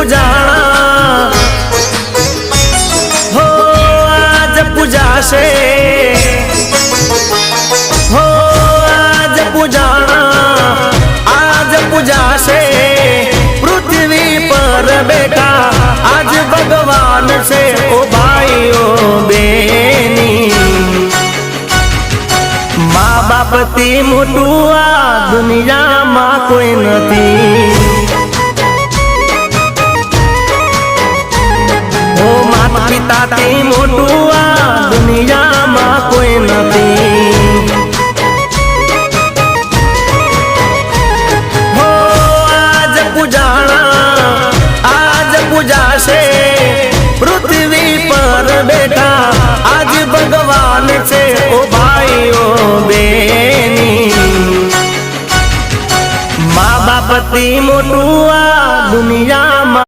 પૂજાણા હો આજ પૂજાશે હો આજ પૂજાણા આજ પૂજાશે પૃથ્વી પર બેઠા આજ ભગવાન છે ઓ ભાઈઓ બેની મા બાપથી મોટું આ દુનિયામાં કોઈ નથી ઓ માતા પિતાથી મોટું આ દુનિયામાં કોઈ નથી હો આજ પૂજાણા આજ પૂજાશે પૃથ્વી પર બેઠા આજ ભગવાન છે ઓ ભાઈઓ બેની મા બાપથી મોટું આ દુનિયામાં